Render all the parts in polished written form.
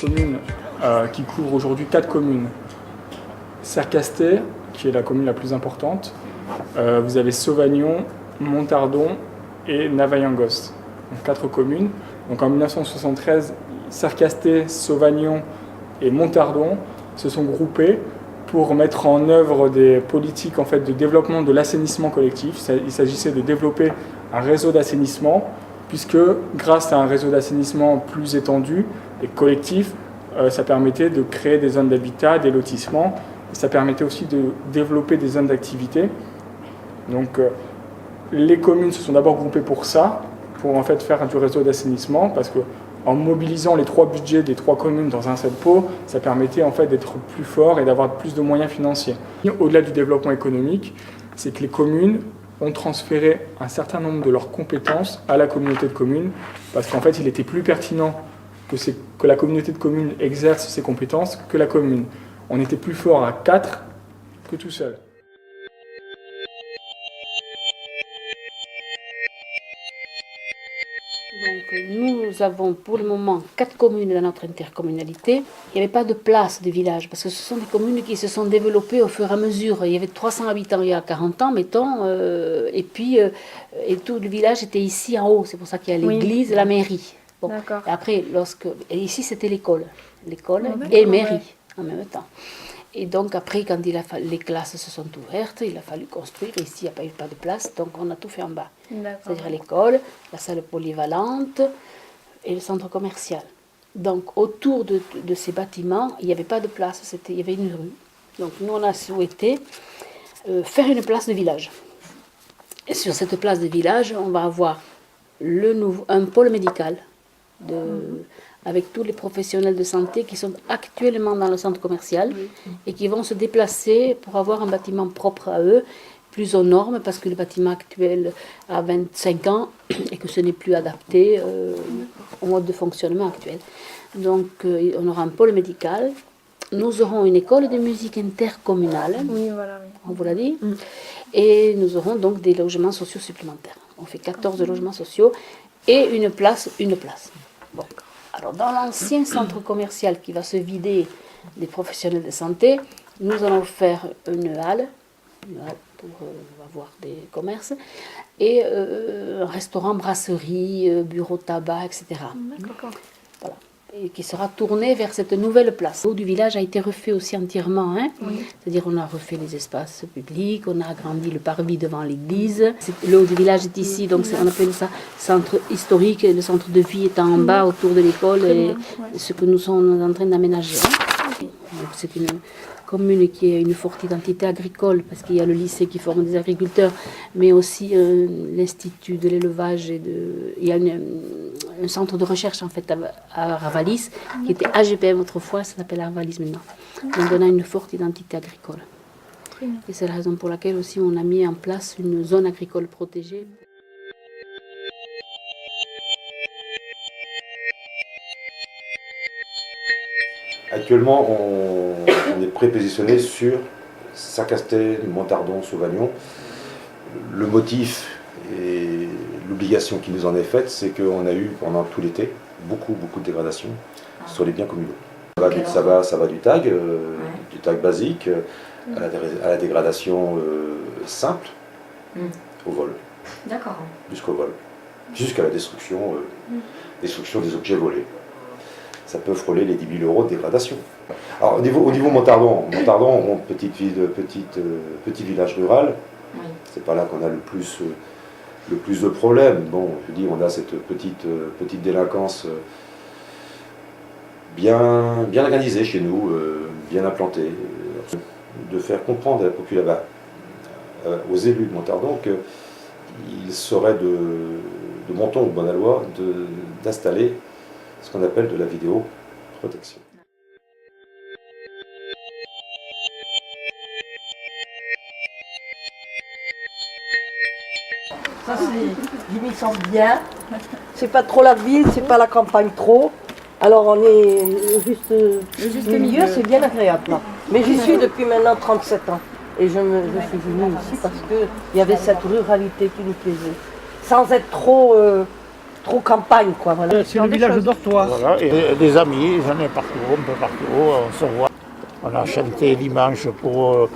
commune qui couvre aujourd'hui 4 communes. Sercastet, qui est la commune la plus importante. Vous avez Sauvagnon, Montardon et Navaillangos. Donc 4 communes. Donc en 1973, Sercastet, Sauvagnon et Montardon se sont groupés pour mettre en œuvre des politiques en fait, de développement de l'assainissement collectif. Il s'agissait de développer un réseau d'assainissement, puisque grâce à un réseau d'assainissement plus étendu et collectif, ça permettait de créer des zones d'habitat, des lotissements, et ça permettait aussi de développer des zones d'activité. Donc les communes se sont d'abord groupées pour ça, pour en fait faire du réseau d'assainissement, parce que en mobilisant les 3 budgets des 3 communes dans un seul pot, ça permettait en fait d'être plus fort et d'avoir plus de moyens financiers. Au-delà du développement économique, c'est que les communes ont transféré un certain nombre de leurs compétences à la communauté de communes, parce qu'en fait, il était plus pertinent que la communauté de communes exerce ses compétences que la commune. On était plus fort à 4 que tout seul. Donc, nous avons pour le moment 4 communes dans notre intercommunalité. Il n'y avait pas de place de village parce que ce sont des communes qui se sont développées au fur et à mesure. Il y avait 300 habitants il y a 40 ans, mettons, et tout le village était ici en haut. C'est pour ça qu'il y a l'église et la mairie. Bon. Après, et ici c'était l'école et mairie en même temps. Et donc après, quand les classes se sont ouvertes, il a fallu construire. Ici, il n'y a pas de place, donc on a tout fait en bas. C'est-à-dire l'école, la salle polyvalente et le centre commercial. Donc autour de ces bâtiments, il n'y avait pas de place, il y avait une rue. Donc nous, on a souhaité faire une place de village. Et sur cette place de village, on va avoir un pôle médical avec tous les professionnels de santé qui sont actuellement dans le centre commercial et qui vont se déplacer pour avoir un bâtiment propre à eux, plus aux normes, parce que le bâtiment actuel a 25 ans et que ce n'est plus adapté au mode de fonctionnement actuel. Donc on aura un pôle médical, nous aurons une école de musique intercommunale, on vous l'a dit, et nous aurons donc des logements sociaux supplémentaires. On fait 14 logements sociaux et une place. Bon. Alors, dans l'ancien centre commercial qui va se vider des professionnels de santé, nous allons faire une halle pour avoir des commerces, et un restaurant, brasserie, bureau tabac, etc. Voilà. Et qui sera tourné vers cette nouvelle place. Le haut du village a été refait aussi entièrement. C'est-à-dire on a refait les espaces publics, on a agrandi le parvis devant l'église. Le haut du village est ici, donc on appelle ça centre historique, et le centre de vie étant en bas autour de l'école, et ce que nous sommes en train d'aménager. C'est une commune qui a une forte identité agricole, parce qu'il y a le lycée qui forme des agriculteurs, mais aussi l'institut de l'élevage, il y a un centre de recherche en fait à Ravalis, qui était AGPM autrefois, ça s'appelle Ravalis maintenant. Donc on a une forte identité agricole. Et c'est la raison pour laquelle aussi on a mis en place une zone agricole protégée. Actuellement, on est prépositionné sur Sercastet, Montardon, Sauvagnon. Le motif et l'obligation qui nous en est faite, c'est qu'on a eu pendant tout l'été beaucoup de dégradations sur les biens communaux. Ça va du tag basique à la dégradation simple, au vol. D'accord. Jusqu'au vol. Jusqu'à la destruction des objets volés. Ça peut frôler les 10 000 € de dégradation. Alors au niveau Montardon, petit village rural, c'est pas là qu'on a le plus de problèmes. Bon, je dis, on a cette petite délinquance bien organisée chez nous, bien implantée. De faire comprendre à la population, aux élus de Montardon, qu'il serait de bon ton ou de bonne loi d'installer ce qu'on appelle de la vidéoprotection. Ça je m'y sens bien. C'est pas trop la ville, c'est pas la campagne trop. Alors on est juste milieu, c'est bien agréable. Là. Mais j'y suis depuis maintenant 37 ans. Et je suis venue ici parce qu'il y avait cette ruralité qui nous plaisait. Sans être trop trop campagne, quoi. Voilà. C'est le village de dortoir. Voilà, et des amis, j'en ai partout, un peu partout, on se voit. On a chanté dimanche pour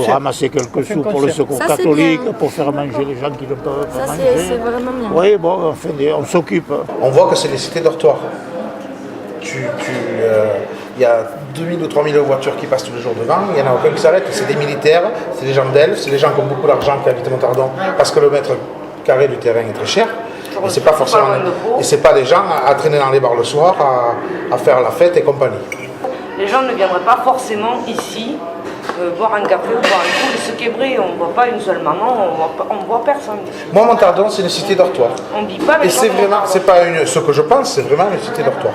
ramasser quelques sous pour le secours catholique, pour faire manger les gens qui ne peuvent pas manger. C'est vraiment bien. Oui, bon, on s'occupe. On voit que c'est des cités dortoirs. Il y a 2000 ou 3000 voitures qui passent tous les jours devant, il n'y en a aucun qui s'arrête. C'est des militaires, c'est des gens d'Elf, c'est des gens qui ont beaucoup d'argent qui habitent Montardon parce que le mètre carré du terrain est très cher. Et c'est pas forcément. Et c'est pas des gens à traîner dans les bars le soir, à faire la fête et compagnie. Les gens ne viendraient pas forcément ici boire un café ou boire un coup. Ce qui est vrai, on ne voit pas une seule maman, on ne voit personne. Moi, Montardon, c'est une cité dortoir. On ne dit pas les et c'est vraiment, c'est pas ce que je pense, c'est vraiment une cité dortoir.